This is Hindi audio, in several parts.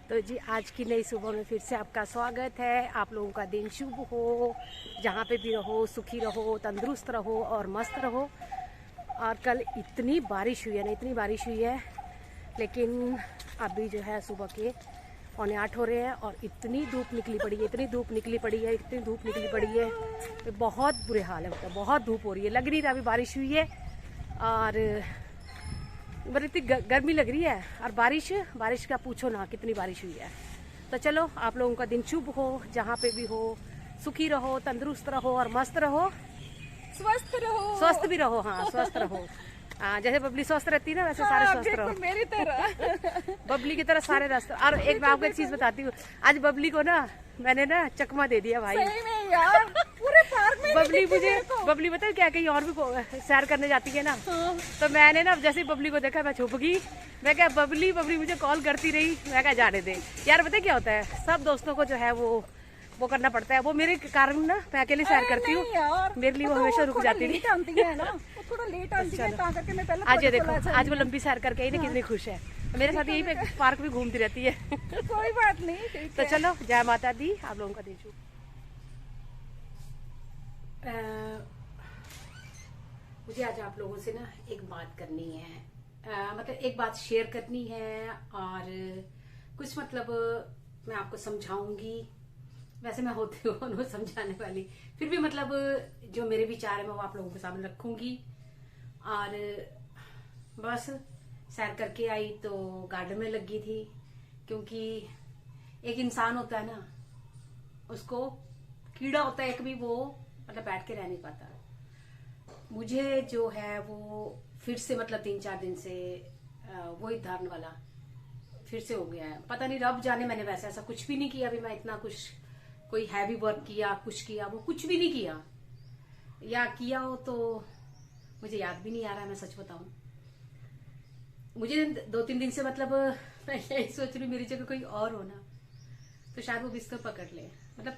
तो जी आज की नई सुबह में फिर से आपका स्वागत है। आप लोगों का दिन शुभ हो, जहाँ पे भी रहो सुखी रहो, तंदुरुस्त रहो और मस्त रहो। और कल इतनी बारिश हुई है ना, इतनी बारिश हुई है, लेकिन अभी जो है सुबह के 7:45 हो रहे हैं और इतनी धूप निकली पड़ी है, इतनी धूप निकली पड़ी है, इतनी धूप निकली पड़ी है, तो बहुत बुरे हाल है। मतलब बहुत धूप हो रही है, लग नहीं रहा अभी बारिश हुई है। और बड़ी इतनी गर्मी लग रही है। और बारिश का पूछो ना, कितनी बारिश हुई है। तो चलो, आप लोगों का दिन शुभ हो, जहाँ पे भी हो सुखी रहो, तंदुरुस्त रहो और मस्त रहो, स्वस्थ भी रहो। हाँ, स्वस्थ रहो। जैसे बबली स्वस्थ रहती है ना, वैसे सारे स्वस्थ रहो मेरी तरह। बबली की तरह सारे रास्ते। और एक मैं आपको एक चीज बताती हूँ, आज बबली को ना मैंने ना चकमा दे दिया भाई। सही में यार, पूरे पार्क में बबली पता है क्या, कहीं और भी सैर करने जाती है ना, तो मैंने ना जैसे ही बबली को देखा मैं छुप गई। मैं क्या, बबली मुझे कॉल करती रही। मैं क्या, जाने दे यार। पता है क्या होता है, सब दोस्तों को जो है वो करना पड़ता है। वो मेरे कारण ना मैं अकेले सैर करती हूँ, मेरे लिए वो हमेशा रुक जाती थी। थोड़ा लेट आती है, ताकि मैं पहले आज ये देखो, आज वो लंबी सैर करके आई ना, कितनी खुश है। मेरे साथ यहीं पे पार्क भी घूमती रहती है। कोई बात नहीं, तो चलो, जय माता दी। आप लोगों का दिन शुभ। मुझे आज आप लोगों से ना एक बात करनी है, मतलब एक बात शेयर करनी है। और कुछ मतलब मैं आपको समझाऊंगी। वैसे मैं होती हूँ समझाने वाली, फिर भी मतलब जो मेरे विचार है मैं वो आप लोगों के सामने रखूंगी। और बस सैर करके आई तो गार्डन में लगी थी, क्योंकि एक इंसान होता है ना, उसको कीड़ा होता है एक भी, वो मतलब बैठ के रह नहीं पाता। मुझे जो है वो फिर से मतलब 3-4 दिन से वही धर्न वाला फिर से हो गया है। पता नहीं, रब जाने। मैंने वैसे ऐसा कुछ भी नहीं किया अभी। मैं इतना कुछ कोई हैवी वर्क किया, कुछ किया, वो कुछ भी नहीं किया। या किया हो तो मुझे याद भी नहीं आ रहा है, मैं सच बताऊं। मुझे 2-3 दिन से मतलब मैं यही सोच रही हूँ, मेरी जगह कोई और हो ना तो शायद वो बिस्तर पकड़ ले। मतलब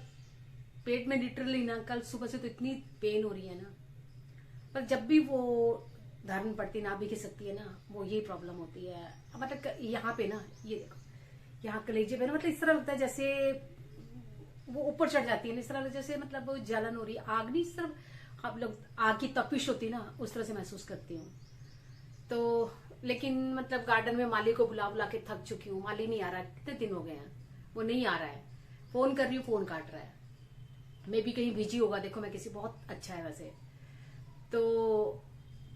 पेट में लिटरली ना, कल सुबह से तो इतनी पेन हो रही है ना, पर जब भी वो धर्म पड़ती ना भी खिस सकती है ना, वो ये प्रॉब्लम होती है। मतलब यहाँ पे ना, ये देखो, यहाँ कलेजे पे ना, मतलब इस तरह लगता है जैसे वो ऊपर चढ़ जाती है ना, इस तरह जैसे मतलब जलन हो रही है, आग नहीं, इस तरह हम लोग आग की तपिश होती है ना, उस तरह से महसूस करती हूँ। तो लेकिन मतलब गार्डन में माली को बुला बुला के थक चुकी हूँ। माली नहीं आ रहा है, कितने दिन हो गए हैं, वो नहीं आ रहा है। फोन कर रही हूँ, फोन काट रहा है। मे भी कहीं बिजी होगा। देखो, मैं किसी बहुत अच्छा है वैसे तो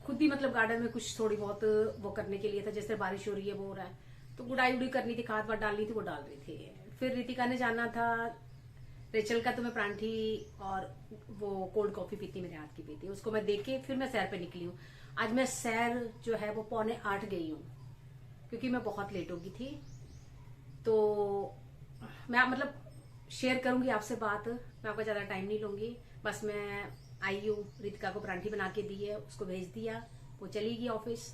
खुद ही मतलब गार्डन में कुछ थोड़ी बहुत वो करने के लिए था। जैसे बारिश हो रही है, वो हो रहा है, तो गुड़ाई उड़ी करनी थी, खाद वाद डालनी थी, वो डाल रही थी। फिर रितिका ने जाना था, रेचल का, तो मैं परांठी और वो कोल्ड कॉफी पीती, मेरे हाथ की पीती, उसको मैं देख के फिर मैं सैर पे निकली हूँ। आज मैं सैर जो है वो 7:45 गई हूँ, क्योंकि मैं बहुत लेट हो गई थी। तो मैं मतलब शेयर करूंगी आपसे बात, मैं आपका ज्यादा टाइम नहीं लूंगी। बस मैं आई हूँ, रितिका को परांठी बना के दी है, उसको भेज दिया, वो चली गई ऑफिस।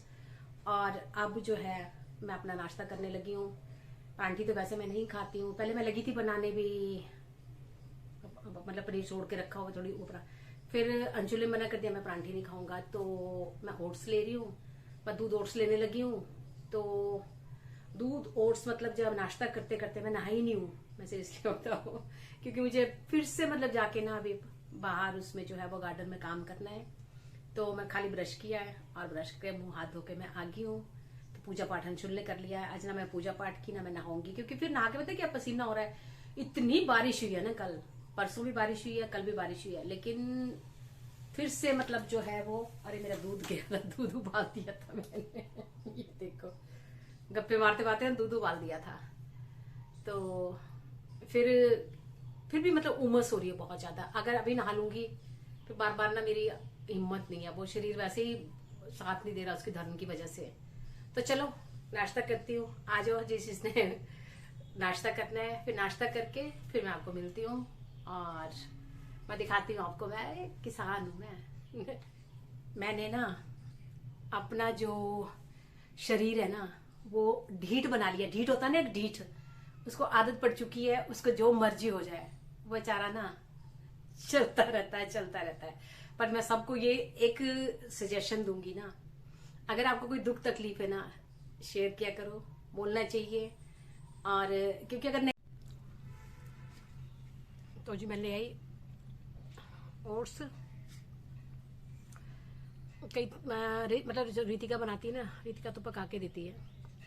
और अब जो है मैं अपना नाश्ता करने लगी हूँ। परांठी तो वैसे मैं नहीं खाती हूँ, पहले मैं लगी थी बनाने भी, मतलब पनीर छोड़ के रखा हुआ थोड़ी ऊपर। फिर अंशु ने मना कर दिया, मैं परांठी नहीं खाऊंगा, तो मैं ओट्स ले रही हूँ। मैं दूध ओट्स लेने लगी हूँ। तो दूध ओट्स मतलब जब नाश्ता करते करते मैं नहाई नहीं हूँ, मैं सीरियसली होता हूँ, क्योंकि मुझे फिर से मतलब जाके ना अभी बाहर उसमें जो है वो गार्डन में काम करना है। तो मैं खाली ब्रश किया है और ब्रश के मुंह हाथ धो के मैं आ गई हूँ। तो पूजा पाठ अंशुल ने कर लिया है। आज ना मैं पूजा पाठ की ना मैं नहाऊंगी, क्योंकि फिर नहा के पता क्या पसीना हो रहा है। इतनी बारिश हुई है ना, कल परसों भी बारिश हुई है, कल भी बारिश हुई है, लेकिन फिर से मतलब जो है वो, अरे मेरा दूध गया था, दूध उबाल दिया था मैंने। ये देखो, गप्पे मारते मारते दूध उबाल दिया था। तो फिर भी मतलब उमस हो रही है बहुत ज्यादा। अगर अभी नहा लूंगी फिर बार बार ना, मेरी हिम्मत नहीं है, वो शरीर वैसे ही साथ नहीं दे रहा उसके धर्म की वजह से। तो चलो नाश्ता करती हूँ, आ जाओ जिस जिसने नाश्ता करना है। फिर नाश्ता करके फिर मैं आपको मिलती हूँ और मैं दिखाती हूँ आपको, मैं एक किसान हूँ। मैंने ना अपना जो शरीर है ना वो ढीठ बना लिया। ढीठ होता है ना, एक ढीठ, उसको आदत पड़ चुकी है, उसको जो मर्जी हो जाए, वो बेचारा ना चलता रहता है, चलता रहता है। पर मैं सबको ये एक सजेशन दूंगी ना, अगर आपको कोई दुख तकलीफ है ना, शेयर किया करो, बोलना चाहिए। और क्योंकि अगर नहीं तो जी मैं ले आई ओट्स। कई मतलब जो रीतिका बनाती है ना, रीतिका तो पका के देती है,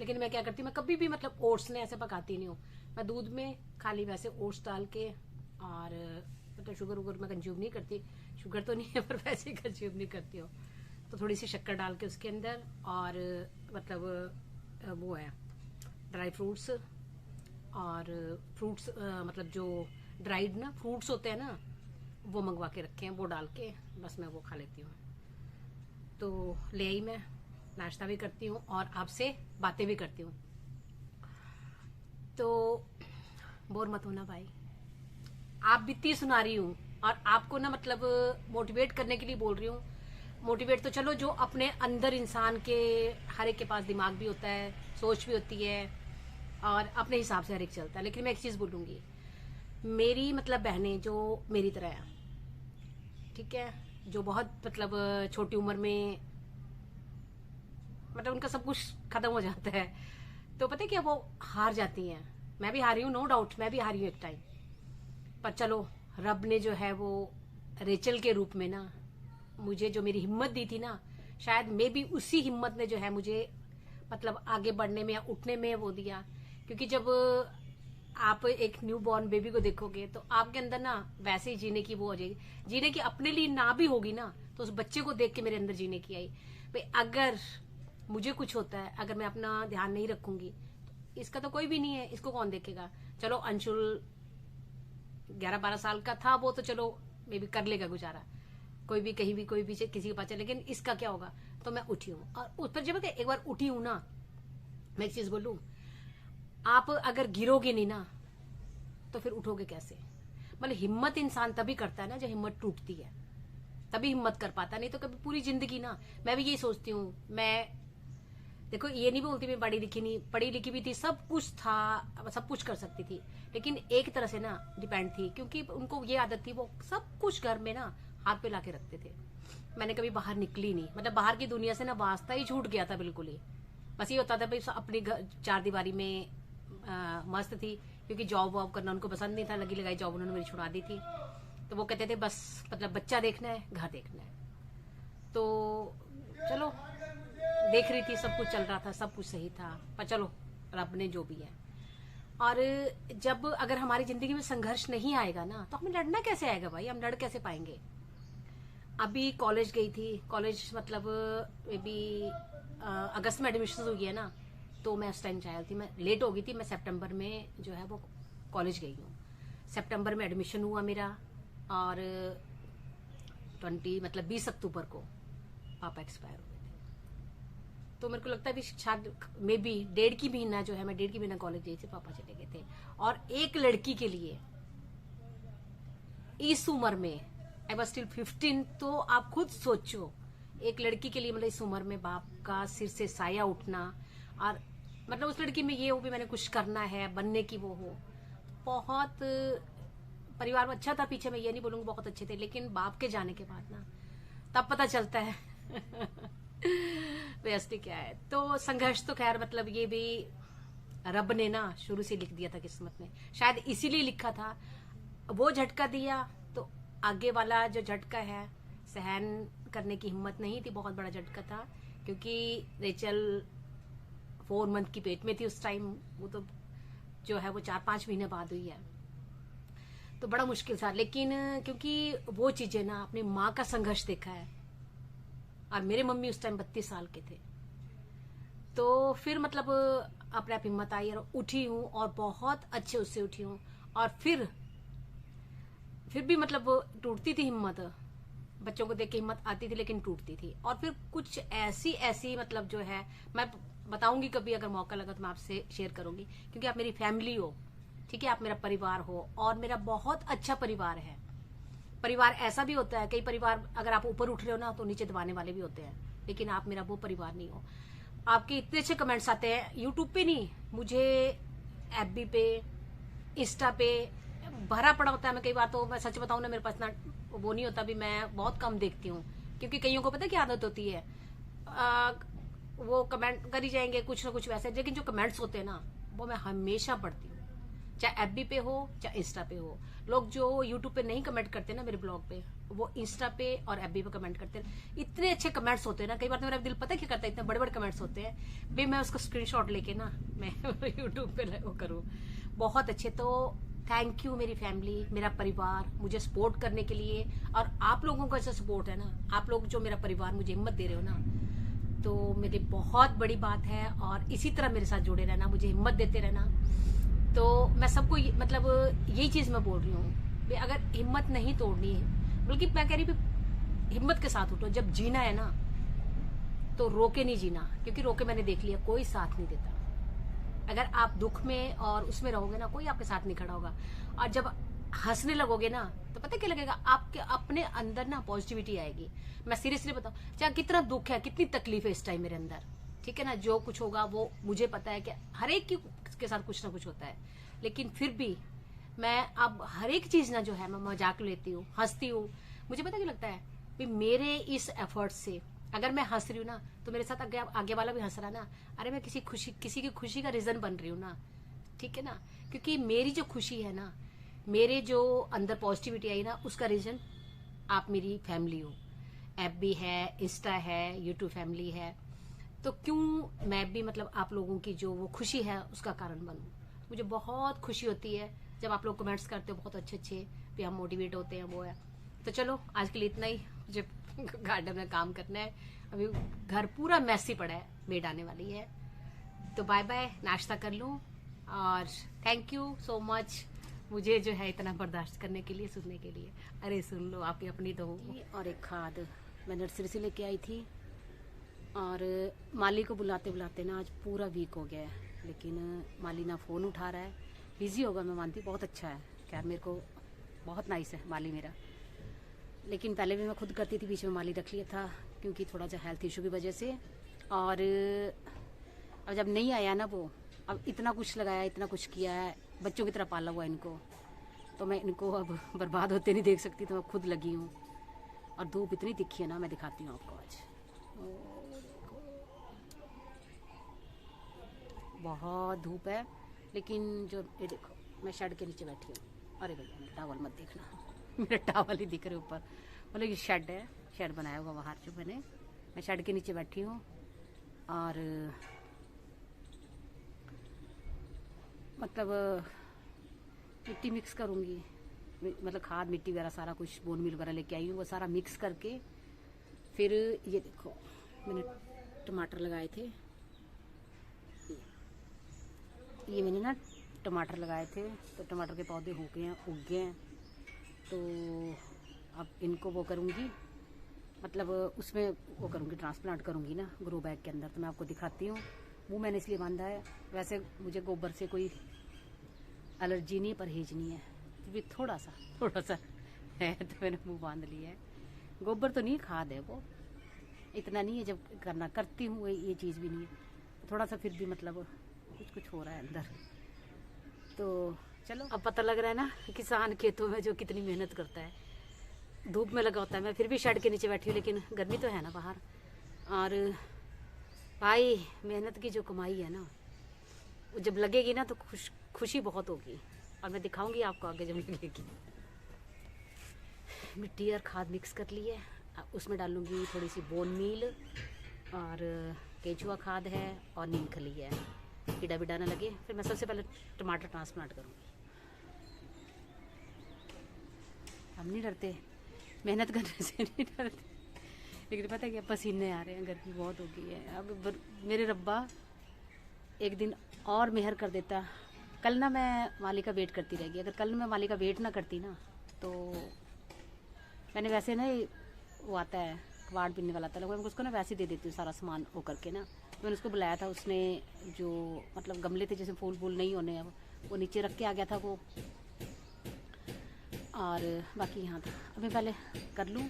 लेकिन मैं क्या करती हूँ, मैं कभी भी मतलब ओट्स ने ऐसे पकाती नहीं हूँ। मैं दूध में खाली वैसे ओट्स डाल के, और मतलब शुगर वुगर मैं कंज्यूम नहीं करती, शुगर तो नहीं है पर वैसे ही कंज्यूम नहीं करती हूँ। तो थोड़ी सी शक्कर डाल के उसके अंदर, और मतलब वो है ड्राई फ्रूट्स, और फ्रूट्स मतलब जो ड्राइड ना फ्रूट्स होते हैं ना, वो मंगवा के रखे हैं, वो डाल के बस मैं वो खा लेती हूँ। तो ले आई, मैं नाश्ता भी करती हूँ और आपसे बातें भी करती हूँ। तो बोर मत होना भाई, आप बीती सुना रही हूँ और आपको ना मतलब मोटिवेट करने के लिए बोल रही हूँ। मोटिवेट तो चलो, जो अपने अंदर इंसान के, हर एक के पास दिमाग भी होता है, सोच भी होती है, और अपने हिसाब से हर एक चलता है। लेकिन मैं एक चीज बोलूंगी, मेरी मतलब बहनें जो मेरी तरह है, ठीक है, जो बहुत मतलब छोटी उम्र में मतलब उनका सब कुछ खत्म हो जाता है, तो पता है क्या, वो हार जाती हैं। मैं भी हारी हूँ, नो डाउट, मैं भी हारी हूँ एक टाइम, पर चलो रब ने जो है वो रेचल के रूप में ना मुझे जो मेरी हिम्मत दी थी ना, शायद मे भी उसी हिम्मत ने जो है मुझे मतलब आगे बढ़ने में या उठने में वो दिया। क्योंकि जब आप एक न्यू बॉर्न बेबी को देखोगे तो आपके अंदर ना वैसे ही जीने की वो हो जाएगी, जीने की अपने लिए ना भी होगी ना, तो उस बच्चे को देख के मेरे अंदर जीने की आई भाई। अगर मुझे कुछ होता है, अगर मैं अपना ध्यान नहीं रखूंगी, तो इसका तो कोई भी नहीं है, इसको कौन देखेगा। चलो अंशुल 11-12 साल का था, वो तो चलो मे भी कर लेगा गुजारा, कोई भी कहीं भी कोई भी किसी के पास चले, लेकिन इसका क्या होगा। तो मैं उठी हूँ, और उस पर जब एक बार उठी हूँ ना, मैं एक चीज बोलूं, आप अगर गिरोगे नहीं ना तो फिर उठोगे कैसे। मतलब हिम्मत इंसान तभी करता है ना जब हिम्मत टूटती है, तभी हिम्मत कर पाता, नहीं तो कभी पूरी जिंदगी ना। मैं भी यही सोचती हूँ, मैं देखो ये नहीं बोलती मैं पढ़ी लिखी नहीं, पढ़ी लिखी भी थी, सब कुछ था, सब कुछ कर सकती थी, लेकिन एक तरह से ना डिपेंड थी, क्योंकि उनको ये आदत थी, वो सब कुछ घर में ना हाथ पे लाके रखते थे। मैंने कभी बाहर निकली नहीं, मतलब बाहर की दुनिया से ना वास्ता ही छूट गया था बिल्कुल ही। बस ये होता था भाई अपनी चार दीवारी में मस्त थी, क्योंकि जॉब वॉब करना उनको पसंद नहीं था, लगी लगाई जॉब उन्होंने मेरी छुड़ा दी थी। तो वो कहते थे बस मतलब बच्चा देखना है, घर देखना है। तो चलो देख रही थी, सब कुछ चल रहा था, सब कुछ सही था, पर चलो रब ने जो भी है। और जब अगर हमारी जिंदगी में संघर्ष नहीं आएगा ना, तो हमें लड़ना कैसे आएगा भाई, हम लड़ कैसे पाएंगे। अभी कॉलेज गई थी, कॉलेज मतलब मे बी अगस्त में एडमिशन हुई है ना, तो मैं उस टाइम चाहती थी, मैं लेट हो गई थी, मैं सितंबर में जो है वो कॉलेज गई हूँ। सितंबर में एडमिशन हुआ मेरा, और 20 अक्टूबर को पापा एक्सपायर हो गए थे। तो मेरे को लगता है शायद मे बी 1.5 महीना जो है, मैं 1.5 महीना कॉलेज गई थी, पापा चले गए थे। और एक लड़की के लिए इस उम्र में, आई वॉज स्टिल 15, तो आप खुद सोचो, एक लड़की के लिए मतलब इस उम्र में बाप का सिर से साया उठना, और मतलब उस लड़की में ये हो भी मैंने कुछ करना है, बनने की वो हो। बहुत परिवार में अच्छा था पीछे, मैं ये नहीं बोलूंगी बहुत अच्छे थे, लेकिन बाप के जाने के बाद ना तब पता चलता है बेइज्जती क्या है। तो संघर्ष तो खैर मतलब ये भी रब ने ना शुरू से लिख दिया था किस्मत में, शायद इसीलिए लिखा था। वो झटका दिया तो आगे वाला जो झटका है सहन करने की हिम्मत नहीं थी, बहुत बड़ा झटका था। क्योंकि रेचल 4 मंथ की पेट में थी उस टाइम, वो तो जो है वो 4-5 महीने बाद हुई है, तो बड़ा मुश्किल था। लेकिन क्योंकि वो चीजें ना अपनी माँ का संघर्ष देखा है, और मेरे मम्मी उस टाइम 32 साल के थे, तो फिर मतलब अपने आप हिम्मत आई और उठी हूँ, और बहुत अच्छे उससे उठी हूँ। और फिर भी मतलब टूटती थी हिम्मत, बच्चों को देख के हिम्मत आती थी लेकिन टूटती थी। और फिर कुछ ऐसी मतलब जो है, मैं बताऊंगी कभी अगर मौका लगा तो मैं आपसे शेयर करूंगी, क्योंकि आप मेरी फैमिली हो, ठीक है, आप मेरा परिवार हो, और मेरा बहुत अच्छा परिवार है। परिवार ऐसा भी होता है, कई परिवार अगर आप ऊपर उठ रहे हो ना तो नीचे दबाने वाले भी होते हैं, लेकिन आप मेरा वो परिवार नहीं हो। आपके इतने अच्छे कमेंट्स आते हैं यूट्यूब पे, नहीं मुझे एफबी पे, इंस्टा पे भरा पड़ा होता है। मैं कई बार तो मैं सच बताऊं ना, मेरे पास ना वो नहीं होता भी, मैं बहुत कम देखती हूँ, क्योंकि कईयों को पता क्या आदत होती है, वो कमेंट कर ही जाएंगे कुछ ना कुछ वैसे, लेकिन जो कमेंट्स होते हैं ना वो मैं हमेशा पढ़ती हूँ, चाहे एफबी पे हो चाहे इंस्टा पे हो। लोग जो यूट्यूब पे नहीं कमेंट करते ना मेरे ब्लॉग पे, वो इंस्टा पे और एफबी पे कमेंट करते हैं। इतने अच्छे कमेंट्स होते हैं ना, कई बार तो मेरा दिल पता है क्या करता है, इतने बड़े बड़े कमेंट्स होते हैं भाई, मैं उसको स्क्रीनशॉट लेके ना मैं यूट्यूब पे वो करूँ। बहुत अच्छे। तो थैंक यू मेरी फैमिली, मेरा परिवार मुझे सपोर्ट करने के लिए, और आप लोगों का ऐसा सपोर्ट है ना, आप लोग जो मेरा परिवार मुझे हिम्मत दे रहे हो ना, तो मेरी बहुत बड़ी बात है। और इसी तरह मेरे साथ जुड़े रहना, मुझे हिम्मत देते रहना। तो मैं सबको मतलब यही चीज मैं बोल रही हूँ, अगर हिम्मत नहीं तोड़नी है, बल्कि मैं कह रही हूँ हिम्मत के साथ उठो। जब जीना है ना तो रोके नहीं जीना, क्योंकि रोके मैंने देख लिया कोई साथ नहीं देता। अगर आप दुख में और उसमें रहोगे ना, कोई आपके साथ नहीं खड़ा होगा। और जब हंसने लगोगे ना, तो पता क्या लगेगा, आपके अपने अंदर ना पॉजिटिविटी आएगी। मैं सीरियसली बताऊं, चाहे कितना दुख है, कितनी तकलीफ है इस टाइम मेरे अंदर, ठीक है ना, जो कुछ होगा वो मुझे पता है कि हर एक के साथ कुछ ना कुछ होता है, लेकिन फिर भी मैं अब हर एक चीज ना जो है मैं मजाक लेती हूँ, हंसती हूँ। मुझे पता क्या लगता है कि मेरे इस एफर्ट से अगर मैं हंस रही हूँ ना, तो मेरे साथ आगे वाला भी हंस रहा ना, अरे मैं किसी की खुशी का रीजन बन रही हूँ ना, ठीक है ना। क्योंकि मेरी जो खुशी है ना, मेरे जो अंदर पॉजिटिविटी आई ना, उसका रीजन आप मेरी फैमिली हो। एफबी है, इंस्टा है, यूट्यूब फैमिली है, तो क्यों मैं भी मतलब आप लोगों की जो वो खुशी है उसका कारण बनूं। मुझे बहुत खुशी होती है जब आप लोग कमेंट्स करते हो बहुत अच्छे अच्छे, भी हम मोटिवेट होते हैं, वो है। तो चलो आज के लिए इतना ही, मुझे गार्डन में काम करना है, अभी घर पूरा मैसी पड़ा है, मेड आने वाली है। तो बाय बाय, नाश्ता कर लूं, और थैंक यू सो मच मुझे जो है इतना बर्दाश्त करने के लिए, सुनने के लिए। अरे सुन लो, आप ही अपनी तो। और एक खाद मैं नर्सरी से लेके आई थी, और माली को बुलाते बुलाते ना आज पूरा वीक हो गया है, लेकिन माली ना फ़ोन उठा रहा है, बिजी होगा मैं मानती, बहुत अच्छा है, खैर मेरे को बहुत नाइस है माली मेरा। लेकिन पहले भी मैं खुद करती थी, बीच में माली रख लिया था क्योंकि थोड़ा सा हेल्थ इशू की वजह से। और अब जब नहीं आया ना वो, अब इतना कुछ लगाया, इतना कुछ किया है, बच्चों की तरह पाला हुआ इनको, तो मैं इनको अब बर्बाद होते नहीं देख सकती, तो मैं खुद लगी हूँ। और धूप इतनी तिखी है ना, मैं दिखाती हूँ आपको आज, बहुत धूप है। लेकिन जो ये देखो, मैं शेड के नीचे बैठी हूँ। अरे भैया टावल मत देखना मेरा टावल ही दिख रहे ऊपर, मतलब ये शेड है, शेड बनाया हुआ बाहर जो मैंने, मैं शेड के नीचे बैठी हूँ। और मतलब मिट्टी मिक्स करूँगी, मतलब खाद मिट्टी वगैरह सारा कुछ, बोन मिल वगैरह लेके आई हूँ, वो सारा मिक्स करके फिर ये देखो मैंने टमाटर लगाए थे, ये मैंने ना टमाटर लगाए थे, तो टमाटर के पौधे हो गए हैं, उग गए हैं। तो अब इनको वो करूँगी, मतलब उसमें वो करूँगी, ट्रांसप्लांट करूँगी ना ग्रो बैग के अंदर। तो मैं आपको दिखाती हूँ, मुँह मैंने इसलिए बांधा है, वैसे मुझे गोबर से कोई एलर्जी नहीं, परहेज नहीं है, तो भी थोड़ा सा है, तो मैंने मुँह बांध लिया है। गोबर तो नहीं, खाद है वो, इतना नहीं है, जब करना करती हूँ ये चीज़ भी नहीं है, थोड़ा सा फिर भी मतलब कुछ हो रहा है अंदर। तो चलो, अब पता लग रहा है ना किसान खेतों में जो कितनी मेहनत करता है, धूप में लगा होता है। मैं फिर भी शेड के नीचे बैठी हूँ, लेकिन गर्मी तो है ना बाहर। और भाई मेहनत की जो कमाई है ना, वो जब लगेगी ना तो खुशी बहुत होगी, और मैं दिखाऊंगी आपको आगे जब लगेगी। मिट्टी और खाद मिक्स कर ली है, उसमें डालूंगी थोड़ी सी बोन मील, और केचुआ खाद है, और नीम खली है, कीड़ा भी डालने लगे। फिर मैं सबसे पहले टमाटर ट्रांसप्लांट करूँगी। हम नहीं डरते, मेहनत करने से नहीं डरते, लेकिन पता है क्या, पसीने आ रहे हैं, गर्मी बहुत हो गई है। अब मेरे रब्बा एक दिन और मेहर कर देता। कल ना मैं माली का वेट करती रहेगी, अगर कल मैं माली का वेट ना करती ना, तो मैंने वैसे ना वो आता है कबाड़ पिनने वाला आता है, मैं उसको ना वैसे दे देती हूँ सारा सामान वो करके ना। मैंने उसको बुलाया था, उसने जो मतलब गमले थे जैसे फूल फूल नहीं होने, अब वो नीचे रख के आ गया था वो, और बाकी यहाँ था। अभी पहले कर लूँ,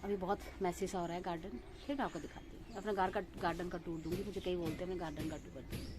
अभी बहुत मैसी सा हो रहा है गार्डन, फिर मैं आपको दिखाती हूँ। अपना गार्डन का टूर दूँगी, मुझे कई बोलते हैं मैं गार्डन का टूर करती हूँ।